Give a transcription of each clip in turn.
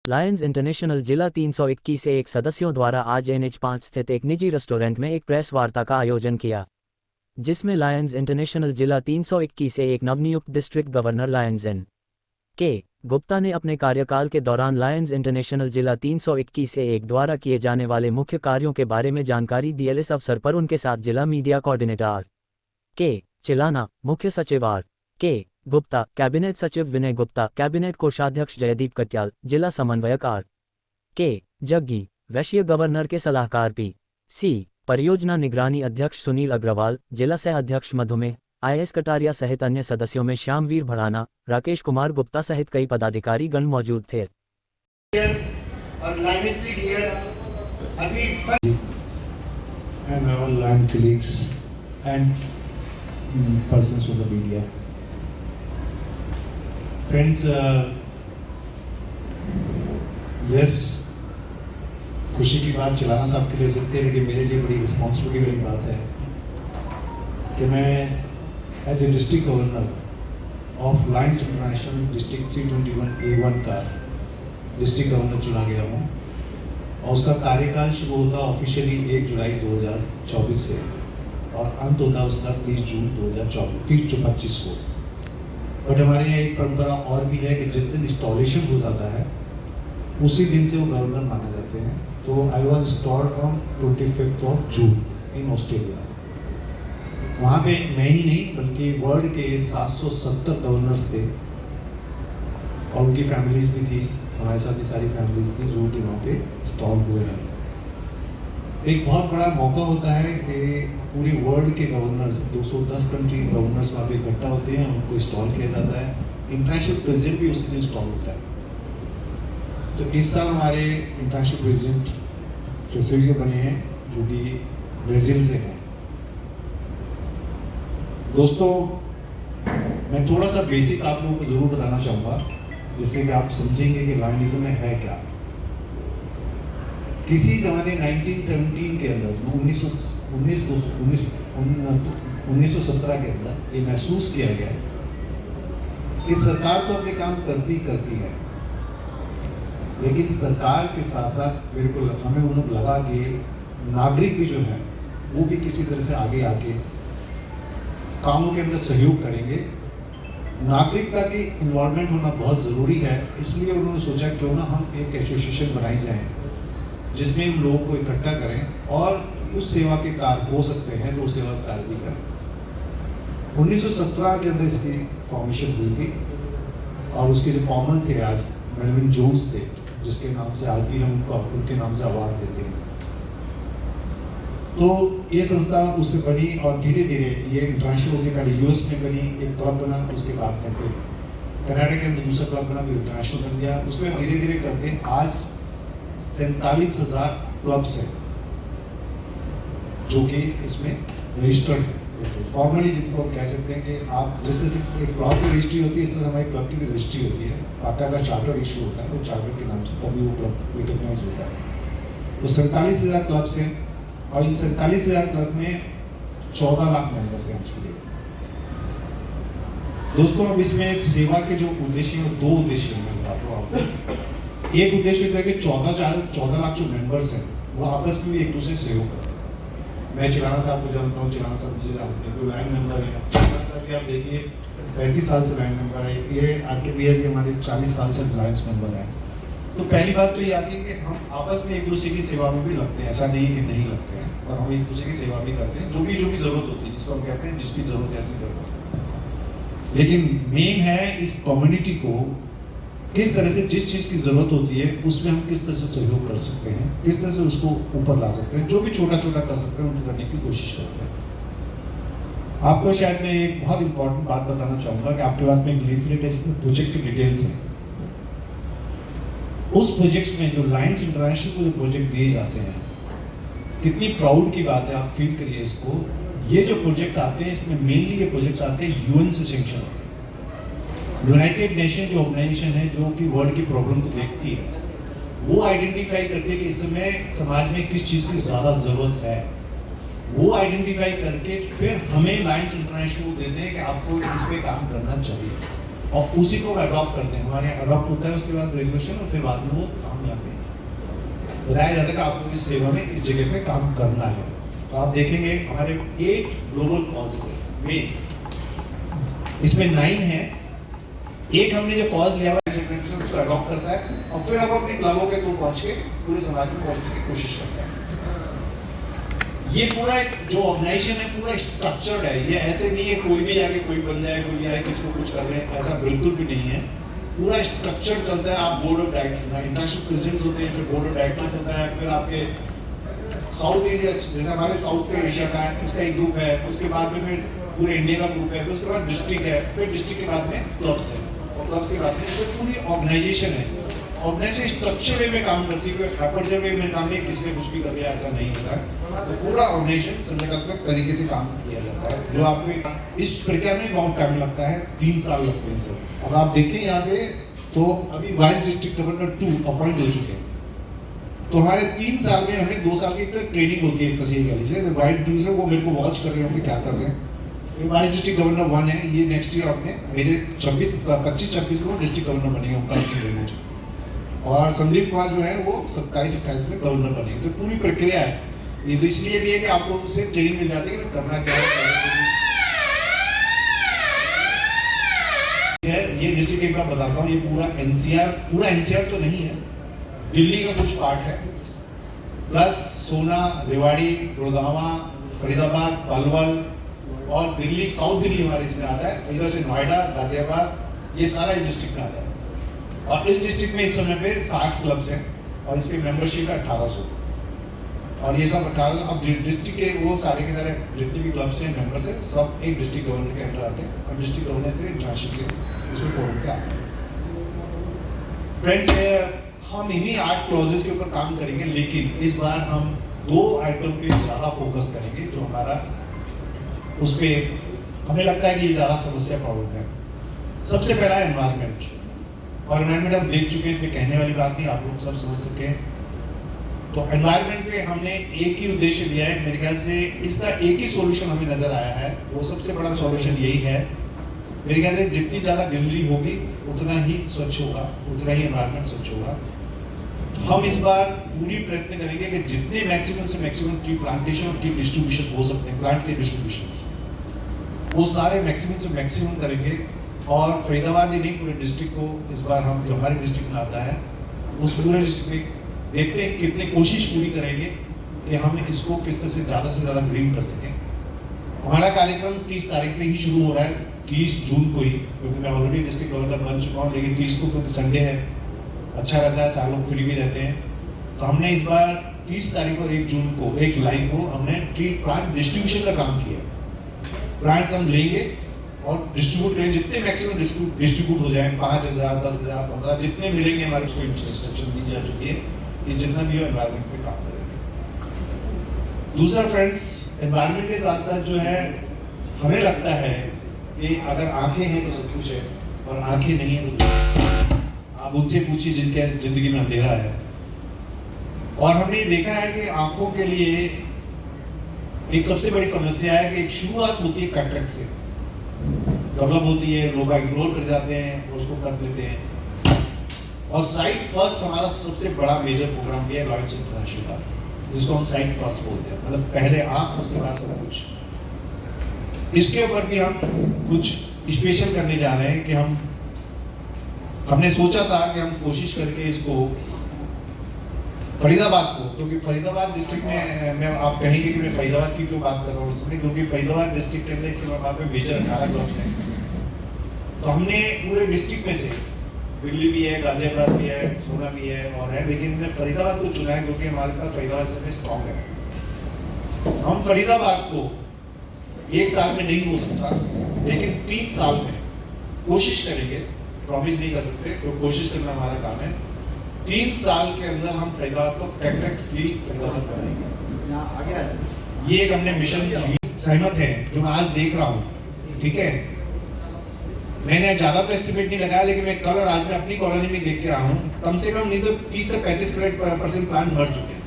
Lions international जिला 321 से एक सदस्यों द्वारा आज NH5 स्थित एक निजी रेस्टोरेंट में एक प्रेस वार्ता का आयोजन किया, जिसमें लायंस इंटरनेशनल जिला 321 से एक नवनियुक्त district governor Lions N.K. Gupta ने अपने कार्यकाल के दौरान लायंस इंटरनेशनल जिला 321 से एक द्वारा किए जाने वाले मुख्य कार्यों के बारे में जानकारी दी। इस अवसर पर उनके साथ जिला मीडिया कोऑर्डिनेटर R.K. चिलाना, मुख्य सचिव R.K. गुप्ता, कैबिनेट सचिव विनय गुप्ता, कैबिनेट कोषाध्यक्ष जयदीप कट्याल, जिला समन्वयक R.K. जग्गी, वैश्य गवर्नर के सलाहकार P.C. परियोजना निगरानी अध्यक्ष सुनील अग्रवाल, जिला सह अध्यक्ष मधुमेह IAS कटारिया सहित अन्य सदस्यों में श्यामवीर भड़ाना, राकेश कुमार गुप्ता सहित कई पदाधिकारी गण मौजूद थे। And our line colleagues and persons from the media. Friends, yes, खुशी की बात चिलाना साहब के लिए हो सकती है, लेकिन मेरे लिए बड़ी रिस्पॉन्सिबिलिटी वाली बात है कि मैं as a district governor of Lions International district 321A1 का डिस्ट्रिक्ट गवर्नर चुना गया हूँ और उसका कार्यकाल शुरू होता ऑफिशियली 1 जुलाई 2024 से और अंत होता उसका 30 जून 2025 को। बट हमारे यहाँ एक परंपरा और भी है कि जिस दिन इंस्टॉलेशन हो जाता है उसी दिन से वो गवर्नर माने जाते हैं। तो I was installed on 25th of June in Australia. वहाँ पे मैं ही नहीं बल्कि वर्ल्ड के 770 गवर्नर्स थे और उनकी फैमिलीज भी थी, हमारे साथ भी सारी फैमिलीज थी जो कि वहाँ पे इंस्टॉल हुए हैं। एक बहुत बड़ा मौका होता है कि पूरी वर्ल्ड के गवर्नर्स 210 कंट्री गवर्नर्स वहाँ पे इकट्ठा होते हैं, उनको इंस्टॉल किया जाता है। इंटरनेशनल प्रेसिडेंट भी उसी दिन इंस्टॉल होता है। तो इस साल हमारे इंटरनेशनल प्रेसिडेंट फ्रेसिलियो बने हैं जो कि ब्राज़ील से हैं। दोस्तों, मैं थोड़ा सा बेसिक आप लोगों को जरूर बताना चाहूँगा जिससे कि आप समझेंगे कि लायनिज्म में है क्या। किसी जमाने 1917 के अंदर 1917 के अंदर ये महसूस किया गया कि सरकार तो अपने काम करती है, लेकिन सरकार के साथ साथ बिल्कुल हमें उन लोग लगा कि नागरिक भी जो है वो भी किसी तरह से आगे आके कामों के अंदर सहयोग करेंगे। नागरिकता की इन्वॉल्वमेंट होना बहुत ज़रूरी है, इसलिए उन्होंने सोचा क्यों ना हम एक एसोसिएशन बनाई जाए जिसमें हम लोगों को इकट्ठा करें और उस सेवा के कार्य हो सकते हैं तो सेवा कार्य भी करें। 1917 के अंदर इसकी फॉर्मेशन हुई थी और उसके जो फॉर्मर थे आज मेलविन जोन्स थे, जिसके नाम से आज भी हम उनको उनके नाम से अवार्ड देते हैं। तो ये संस्था उससे बनी और धीरे धीरे ये इंटरनेशनल होकर पहले US में बनी, एक क्लब बना, उसके बाद में फिर कनाडा के अंदर दूसरा क्लब बना, फिर इंटरनेशनल बन गया। उसमें धीरे धीरे करते आज 47,000 क्लब्स हैं जो कि इसमें रजिस्टर्ड है। फॉर्मली जिसको कह सकते हैं कि आप जिस तरह से एक क्लब की रजिस्ट्री होती है इस तरह हमारी क्लब की भी रजिस्ट्री होती है। आपका का चार्टर इशू होता है, वो चार्टर के नाम से तभी वो क्लब रिकॉग्नाइज होता है। तो 47,000 क्लब्स हैं और इन 47,000 क्लब में 14 लाख मेंबर्स हैं आज के लिए। दोस्तों, अब इसमें सेवा के जो उद्देश्य हैं वो 2 उद्देश्य हैं। मैं बताता हूँ आपको। एक उद्देश्य है कि 14 लाख जो मेंबर्स हैं वो आपस में एक दूसरे से सहयोग करें। मैं चिलाना साहब को जानता हूँ, चिलाना साहब मुझे जानते हैं, तो लाइन मेंबर है। चिलाना साहब भी आप देखिए 35 साल से लाइन मेंबर है। ये आरके भैया जी हमारे 40 साल से लायंस मेंबर है। तो पहली बात तो ये आती है कि हम आपस में एक दूसरे की सेवा में भी लगते हैं, ऐसा नहीं है कि नहीं लगते हैं, और हम एक दूसरे की सेवा भी करते हैं जो भी जरूरत होती है, जिसको हम कहते हैं जिसकी जरूरत ऐसी करते हैं। लेकिन मेन है इस कम्युनिटी को किस तरह से जिस चीज़ की जरूरत होती है उसमें हम किस तरह से सहयोग कर सकते हैं, किस तरह से उसको ऊपर ला सकते हैं, जो भी छोटा छोटा कर सकते हैं उनको करने की कोशिश करते हैं। आपको शायद मैं एक बहुत इंपॉर्टेंट बात बताना चाहूँगा कि आपके पास में एक लीफलेट है जिसमें प्रोजेक्ट की डिटेल्स हैं। उस प्रोजेक्ट में जो लायंस इंटरनेशनल को जो प्रोजेक्ट दिए जाते हैं, कितनी प्राउड की बात है, आप फील करिए इसको। ये जो प्रोजेक्ट्स आते हैं इसमें मेनली ये प्रोजेक्ट्स आते हैं UN से सैंक्शन होते हैं। यूनाइटेड नेशन जो ऑर्गेनाइजेशन है जो कि वर्ल्ड की प्रॉब्लम को देखती है, वो आइडेंटिफाई करती है कि इस समय समाज में किस चीज़ की ज़्यादा ज़रूरत है। वो आइडेंटिफाई करके फिर हमें लायंस इंटरनेशनल को देते हैं कि आपको इस पे काम करना चाहिए। और उसी को अडॉप्ट करते हैं। हमारे यहाँ अडॉप्ट होता है, उसके बाद रेगुलेशन, और फिर बाद में वो काम यहाँ पे बताया जाता है कि आपको इस सेवा में इस जगह पे काम करना है। तो आप देखेंगे हमारे 8 ग्लोबल कॉजेज है मेन, इसमें 9 है। एक हमने जो कॉज लिया हुआ है उसको अडॉप्ट करता है, और फिर अब अपने क्लबों के थ्रू पहुंच के पूरे समाज में पहुंचने की कोशिश करता है। ये पूरा जो ऑर्गेनाइजेशन है पूरा स्ट्रक्चर्ड है, ये ऐसे नहीं है कोई भी आके कोई बन जाए, कोई भी आए किसको कुछ कर रहे हैं, ऐसा बिल्कुल भी नहीं है। पूरा स्ट्रक्चर चलता है। आप board of director, international presidents होते हैं, फिर बोर्ड ऑफ डायरेक्टर्स होता है, फिर आपके साउथ एरिया जैसे हमारे साउथ के एशिया का है उसका एक ग्रुप है, उसके बाद में फिर पूरे इंडिया का ग्रुप है, फिर उसके बाद डिस्ट्रिक्ट है, फिर डिस्ट्रिक्ट के बाद में क्लब्स है, और क्लब्स के बाद में तो पूरी ऑर्गेनाइजेशन है। ऑर्गेनाइजेशन स्ट्रक्चर वे में काम करती है, एपर्चर वे में काम नहीं, किसी ने कुछ भी कर लिया ऐसा नहीं होता है। तो पूरा ऑर्गेनाइजेशन संगठनात्मक तरीके से काम किया जाता है, जो आपको इस प्रक्रिया में बहुत टाइम लगता है, 3 साल लगते हैं सर। अब आप देखें यहाँ पे तो अभी वाइस डिस्ट्रिक्ट गवर्नर 2 अपॉइंट हो चुके हैं, तो हमारे 3 साल में हमें 2 साल की तो ट्रेनिंग होती है तहसील का। लीजिए वाइस डिस्ट्रिक्ट वो मेरे को वॉच कर रहे होंगे क्या कर रहे हैं। ये वाइस डिस्ट्रिक्ट गवर्नर 1 है, ये नेक्स्ट ईयर अपने मेरे 25-26 को डिस्ट्रिक्ट गवर्नर बनेंगे ओंकार सिंह रेणु, और संदीप कुमार जो है वो 27-28 में गवर्नर बनेंगे। तो पूरी प्रक्रिया है ये, तो इसलिए भी है कि आप लोगों से ट्रेनिंग मिल जाती है कि करना क्या है। ये डिस्ट्रिक्ट एक बार बताता हूँ, ये पूरा एनसीआर तो नहीं है, दिल्ली का कुछ पार्ट है, प्लस सोना, रेवाड़ी, गुड़गांवा, फरीदाबाद, पलवल और दिल्ली, साउथ दिल्ली हमारे इसमें आता है। इधर से नोएडा, गाजियाबाद, ये सारा इस डिस्ट्रिक्ट में आता है। और इस डिस्ट्रिक्ट में इस समय पे 60 क्लब्स हैं और इसकी मेंबरशिप है 1800। और ये सब 18 अब डिस्ट्रिक्ट के वो सारे के सारे जितने भी क्लब्स हैं, मेंबर्स हैं, सब एक डिस्ट्रिक्ट गवर्नर के अंडर आते हैं, और डिस्ट्रिक्ट गवर्नर से इंटरनेशनल के इसमें फोरम पे आते हैं। फ्रेंड्स, हम इन्हीं 8 क्लॉजेस के ऊपर काम करेंगे, लेकिन इस बार हम 2 आइटम पे ज़्यादा फोकस करेंगे, जो हमारा उस पर हमें लगता है कि ये ज़्यादा समस्या प्रॉब्लम है। सबसे पहला है एनवायरनमेंट, और एनवायरनमेंट हम देख चुके हैं, इसमें कहने वाली बात नहीं, आप लोग सब समझ सके। तो एनवायरनमेंट पे हमने एक ही उद्देश्य लिया है, मेरे ख्याल से इसका एक ही सॉल्यूशन हमें नजर आया है, वो सबसे बड़ा सॉल्यूशन यही है। मेरे ख्याल से जितनी ज़्यादा ग्रीनरी होगी उतना ही स्वच्छ होगा, उतना ही एनवायरनमेंट स्वच्छ होगा। तो हम इस बार पूरी प्रयत्न करेंगे कि जितने मैक्सिमम से मैक्सिमम ट्री प्लांटेशन और ट्री डिस्ट्रीब्यूशन हो सकते हैं, प्लांट के डिस्ट्रीब्यूशन वो सारे मैक्सिमम से मैक्सिमम करेंगे। और फरीदाबाद ही नहीं, पूरे डिस्ट्रिक्ट को इस बार हम जो हमारे डिस्ट्रिक्ट में आता है उस पूरे डिस्ट्रिक्ट में देखते हैं कितनी कोशिश पूरी करेंगे कि हम इसको किस तरह से ज़्यादा ग्रीन कर सकें। हमारा कार्यक्रम 30 तारीख से ही शुरू हो रहा है, 30 जून को ही, क्योंकि मैं ऑलरेडी डिस्ट्रिक्ट गवर्नर बन चुका हूँ, लेकिन 30 को क्योंकि संडे है, अच्छा रहता है, सारे लोग फ्री भी रहते हैं। तो हमने इस बार 30 तारीख और 1 जुलाई को हमने ट्री प्लांट डिस्ट्रीब्यूशन का काम किया। प्लांट्स हम लेंगे और डिस्ट्रीब्यूट करेंगे, जितने मैक्सिमम डिस्ट्रीब्यूट हो जाए, 5000, 10,000, 15 जितने मिलेंगे, हमारे उसको इंस्ट्रक्शन दी जा चुकी है कि जितना भी हो एनवायरनमेंट पे काम करेंगे। दूसरा फ्रेंड्स, एनवायरनमेंट के साथ साथ जो है हमें लगता है कि अगर आंखें हैं तो सब कुछ है, और आंखें नहीं है तो आप उनसे पूछिए जिनके जिंदगी में अंधेरा है। और हमने देखा है कि आंखों के लिए एक सबसे बड़ी समस्या है कि एक शुरुआत होती है कैटरेक्ट से, डेवलप होती है, लोग इग्नोर कर जाते हैं, उसको कर देते हैं। और साइट फर्स्ट हमारा सबसे बड़ा मेजर प्रोग्राम भी है लॉयड्स इंटरनेशनल का, जिसको हम साइट फर्स्ट बोलते हैं, मतलब पहले आप उसके बाद सब कुछ। इसके ऊपर भी हम कुछ स्पेशल करने जा रहे हैं कि हमने सोचा था कि हम कोशिश करके इसको फरीदाबाद को, क्योंकि फरीदाबाद डिस्ट्रिक्ट में मैं आप कहेंगे कि मैं फरीदाबाद की क्यों बात कर रहा हूँ इसमें, क्योंकि फरीदाबाद डिस्ट्रिक्ट के अंदर इस वहाँ पे मेजर 18 क्लब्स हैं। तो हमने पूरे डिस्ट्रिक्ट में से दिल्ली भी है, गाजियाबाद भी है, सोना भी है और है, लेकिन हमने फरीदाबाद को चुना है क्योंकि हमारे पास फरीदाबाद से स्ट्रॉन्ग है। हम फरीदाबाद को 1 साल में नहीं हो सकता, लेकिन 3 साल में कोशिश करेंगे, प्रॉमिस नहीं कर सकते, तो कोशिश करना हमारा काम है। 3 साल के अंदर हम फरीदाबाद को कैटरेक्ट फ्री फरीदाबाद बनाएंगे। ये एक हमने मिशन सहमत है, जो मैं आज देख रहा हूँ, ठीक है। मैंने ज्यादा तो एस्टिमेट नहीं लगाया, लेकिन मैं कल और आज में अपनी कॉलोनी में देख के रहा हूँ, कम से कम नहीं तो 30 से 35% प्लांट मर चुके हैं।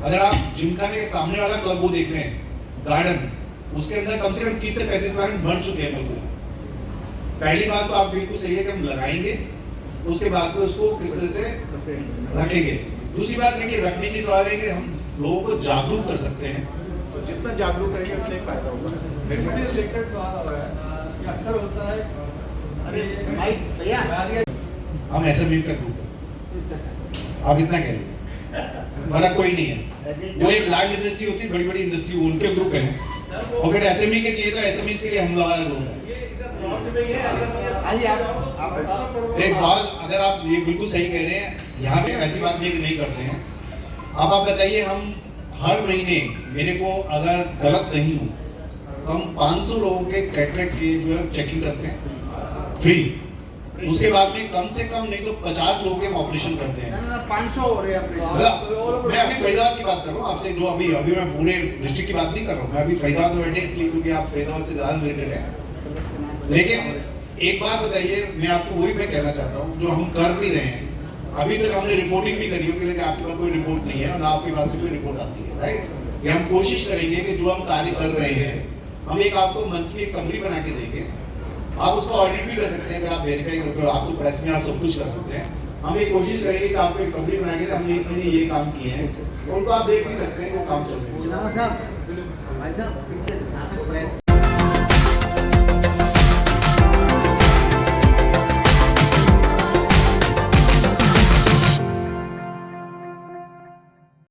अगर आप जिमखाने के सामने वाला क्लब वो देख रहे हैं, गार्डन, उसके अंदर कम से कम 30 से 35 प्लांट मर चुके हैं बिल्कुल। पहली बात तो आप बिल्कुल सही है कि हम लगाएंगे, उसके बाद में उसको किस तरह से रखेंगे। दूसरी बात देखिए, रखने की सवाल है कि हम लोगों को जागरूक कर सकते हैं, तो जितना जागरूक रहेंगे उतना ही फायदा होगा। इससे रिलेटेड सवाल हो रहा है कि अक्सर होता है, अरे माइक भैया हम SME का ग्रुप है, आप इतना कह लीजिए, फर्क कोई नहीं है। वो एक लार्ज इंडस्ट्री होती है, बड़ी बड़ी इंडस्ट्री, उनके ग्रुप है, और फिर SME के चाहिए तो SME के लिए हम लोग ग्रुप है। एक बात, अगर आप ये बिल्कुल सही कह रहे हैं, यहाँ पे ऐसी बात नहीं करते हैं। अब आप बताइए, हम हर महीने, मेरे को अगर गलत नहीं हूँ तो हम 500 लोगों के कैटरेक्ट के जो है चेकिंग करते हैं फ्री। उसके बाद में कम से कम नहीं तो 50 लोगों के ऑपरेशन करते हैं। 500 हो रहे हैं मतलब मैं अभी फरीदाबाद की बात कर रहा हूँ आपसे, जो अभी मैं पूरे डिस्ट्रिक्ट की बात नहीं कर रहा हूँ, मैं अभी फरीदाबाद में बैठे इसलिए क्योंकि आप फरीदाबाद से ज़्यादा रिलेटेड है। लेकिन एक बात बताइए, मैं आपको वही मैं कहना चाहता हूँ, जो हम कर भी रहे हैं, अभी तक हमने रिपोर्टिंग भी करी होगी, लेकिन आपके पास कोई रिपोर्ट नहीं है और ना आपके पास से कोई रिपोर्ट आती है, राइट। ये हम कोशिश करेंगे कि जो हम कार्य कर रहे हैं, हम एक आपको मंथली एक समरी बना के देंगे, आप उसको ऑडिट भी कर सकते हैं, अगर आप वेरीफाई करते हो, आप तो प्रेस में आप सब कुछ कर सकते हैं। हम एक कोशिश करेंगे कि आपको एक समरी बना के हमने इस महीने ये काम किए हैं, उनको आप देख भी सकते हैं, वो काम चल रहे हैं। साहब, भाई साहब, पीछे से प्रेस